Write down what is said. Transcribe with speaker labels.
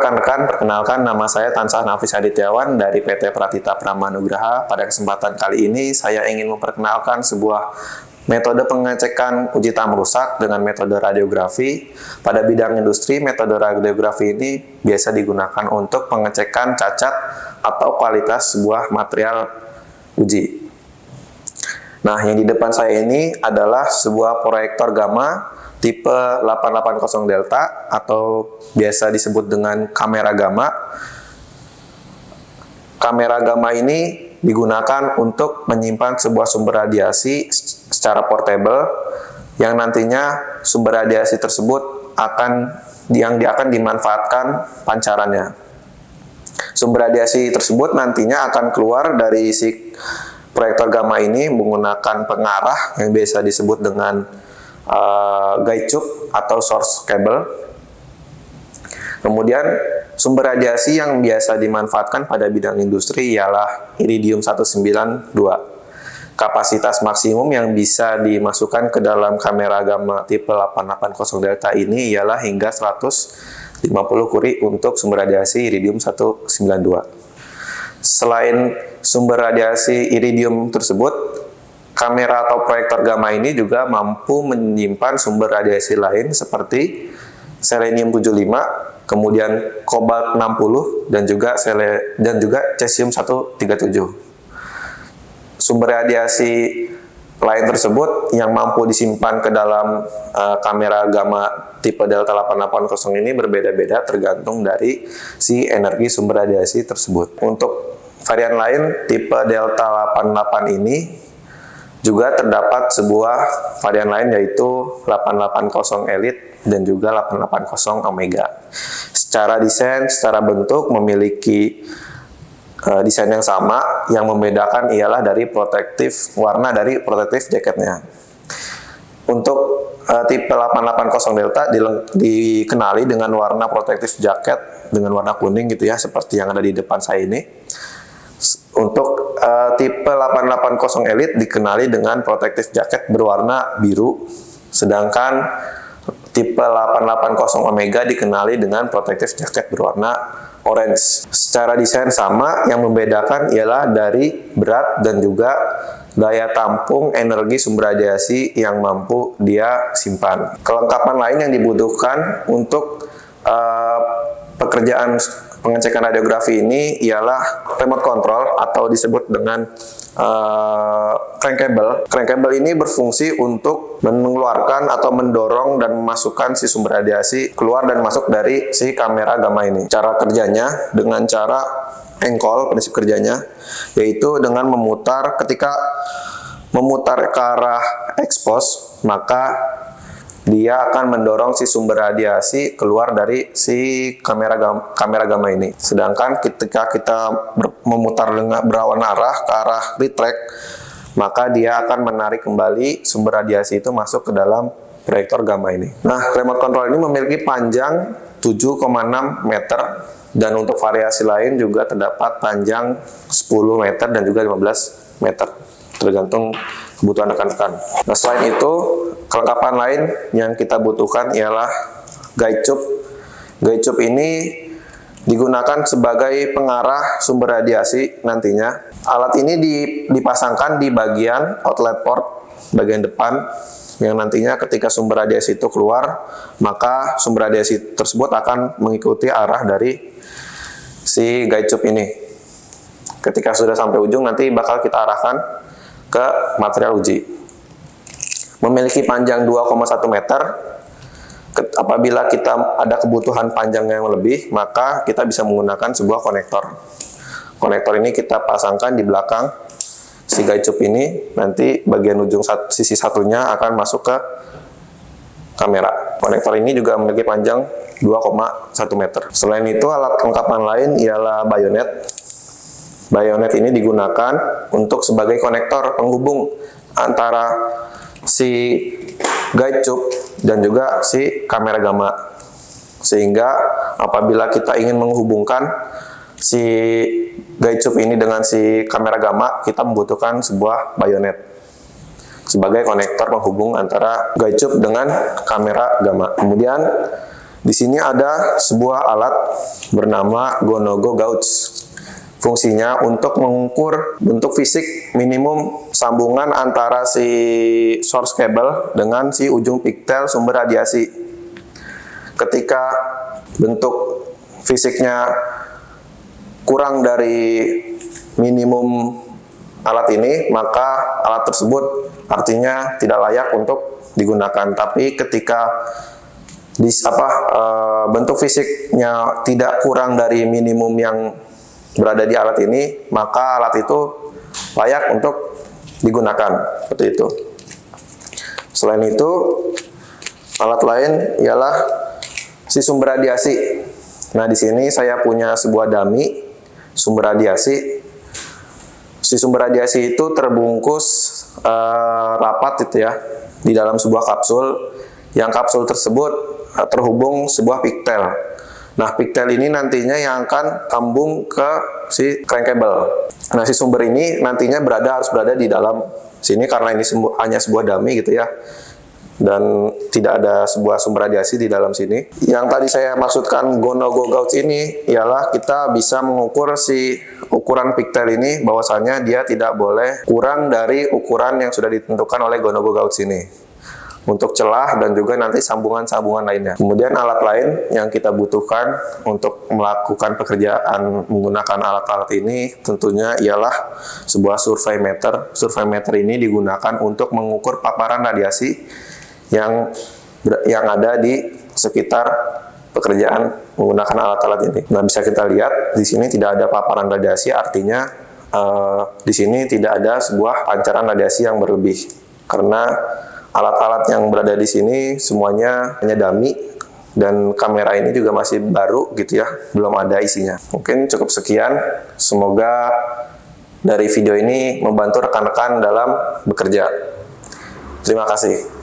Speaker 1: rekan-rekan, perkenalkan nama saya Tansah Nafis Adityawan dari PT Pratita Pramanugraha. Pada kesempatan kali ini saya ingin memperkenalkan sebuah metode pengecekan uji tahap rusak dengan metode radiografi. Pada bidang industri, metode radiografi ini biasa digunakan untuk pengecekan cacat atau kualitas sebuah material uji. Nah, yang di depan saya ini adalah sebuah proyektor gamma tipe 880 delta atau biasa disebut dengan kamera gamma. Kamera gamma ini digunakan untuk menyimpan sebuah sumber radiasi secara portable yang nantinya sumber radiasi tersebut akan dimanfaatkan pancarannya. Sumber radiasi tersebut nantinya akan keluar dari si proyektor gamma ini menggunakan pengarah yang biasa disebut dengan guide tube atau source cable. Kemudian sumber radiasi yang biasa dimanfaatkan pada bidang industri ialah iridium 192. Kapasitas maksimum yang bisa dimasukkan ke dalam kamera gamma tipe 880 delta ini ialah hingga 150 curie untuk sumber radiasi iridium 192. Selain sumber radiasi iridium tersebut, kamera atau proyektor gamma ini juga mampu menyimpan sumber radiasi lain seperti selenium 75, kemudian kobalt 60 dan juga cesium 137. Sumber radiasi lain tersebut yang mampu disimpan ke dalam kamera gamma tipe delta 880 ini berbeda-beda tergantung dari si energi sumber radiasi tersebut. Untuk varian lain tipe delta 88 ini juga terdapat sebuah varian lain yaitu 880 Elite dan juga 880 Omega. Secara desain, secara bentuk memiliki desain yang sama, yang membedakan ialah dari warna dari protektif jaketnya. Untuk tipe 880 Delta dikenali dengan warna protektif jaket dengan warna kuning gitu ya, seperti yang ada di depan saya ini. Untuk tipe 880 Elite dikenali dengan protektif jaket berwarna biru, sedangkan tipe 880 Omega dikenali dengan protektif jaket berwarna orange. Secara desain sama, yang membedakan ialah dari berat dan juga daya tampung energi sumber radiasi yang mampu dia simpan. Kelengkapan lain yang dibutuhkan untuk pekerjaan pengecekan radiografi ini ialah remote control atau disebut dengan crankcable. Crankcable ini berfungsi untuk mengeluarkan atau mendorong dan memasukkan si sumber radiasi keluar dan masuk dari si kamera gamma ini. Cara kerjanya dengan cara engkol, prinsip kerjanya yaitu dengan memutar. Ketika memutar ke arah expose, maka dia akan mendorong si sumber radiasi keluar dari si kamera gamma ini. Sedangkan ketika kita memutar dengan berlawan arah ke arah retract, maka dia akan menarik kembali sumber radiasi itu masuk ke dalam proyektor gamma ini. Nah, remote control ini memiliki panjang 7,6 meter dan untuk variasi lain juga terdapat panjang 10 meter dan juga 15 meter, tergantung kebutuhan rekan-rekan. Nah, selain itu, kelengkapan lain yang kita butuhkan ialah guide tube. Guide tube ini digunakan sebagai pengarah sumber radiasi nantinya. Alat ini dipasangkan di bagian outlet port, bagian depan, yang nantinya ketika sumber radiasi itu keluar, maka sumber radiasi tersebut akan mengikuti arah dari si guide tube ini. Ketika sudah sampai ujung, nanti bakal kita arahkan ke material uji. Memiliki panjang 2,1 meter. Apabila kita ada kebutuhan panjang yang lebih, maka kita bisa menggunakan sebuah konektor. Konektor ini kita pasangkan di belakang si guide tube ini. Nanti bagian ujung sisi satunya akan masuk ke kamera. Konektor ini juga memiliki panjang 2,1 meter. Selain itu, alat kelengkapan lain ialah bayonet. Bayonet ini digunakan untuk sebagai konektor penghubung antara si guide tube dan juga si kamera gamma. Sehingga apabila kita ingin menghubungkan si guide tube ini dengan si kamera gamma, kita membutuhkan sebuah bayonet sebagai konektor penghubung antara guide tube dengan kamera gamma. Kemudian Di sini ada sebuah alat bernama Go-No-Go Gauge. Fungsinya untuk mengukur bentuk fisik minimum sambungan antara si source cable dengan si ujung pigtail sumber radiasi. Ketika bentuk fisiknya kurang dari minimum alat ini, maka alat tersebut artinya tidak layak untuk digunakan. Tapi ketika bentuk fisiknya tidak kurang dari minimum yang berada di alat ini, maka alat itu layak untuk digunakan, seperti itu. Selain itu, alat lain ialah si sumber radiasi. Nah, di sini saya punya sebuah dummy sumber radiasi. Si sumber radiasi itu terbungkus rapat gitu ya, di dalam sebuah kapsul. Yang kapsul tersebut terhubung sebuah pigtail. Nah, pigtail ini nantinya yang akan sambung ke si crank cable. Nah, si sumber ini nantinya harus berada di dalam sini karena ini hanya sebuah dummy gitu ya. Dan tidak ada sebuah sumber radiasi di dalam sini. Yang tadi saya maksudkan Go-No-Go Gauge ini ialah kita bisa mengukur si ukuran pigtail ini, bahwasanya dia tidak boleh kurang dari ukuran yang sudah ditentukan oleh Go-No-Go Gauge ini, untuk celah dan juga nanti sambungan-sambungan lainnya. Kemudian alat lain yang kita butuhkan untuk melakukan pekerjaan menggunakan alat-alat ini tentunya ialah sebuah survey meter. Survey meter ini digunakan untuk mengukur paparan radiasi yang ada di sekitar pekerjaan menggunakan alat-alat ini. Nah, bisa kita lihat di sini tidak ada paparan radiasi, artinya di sini tidak ada sebuah pancaran radiasi yang berlebih, karena alat-alat yang berada di sini semuanya hanya dummy dan kamera ini juga masih baru gitu ya, belum ada isinya. Mungkin cukup sekian, semoga dari video ini membantu rekan-rekan dalam bekerja. Terima kasih.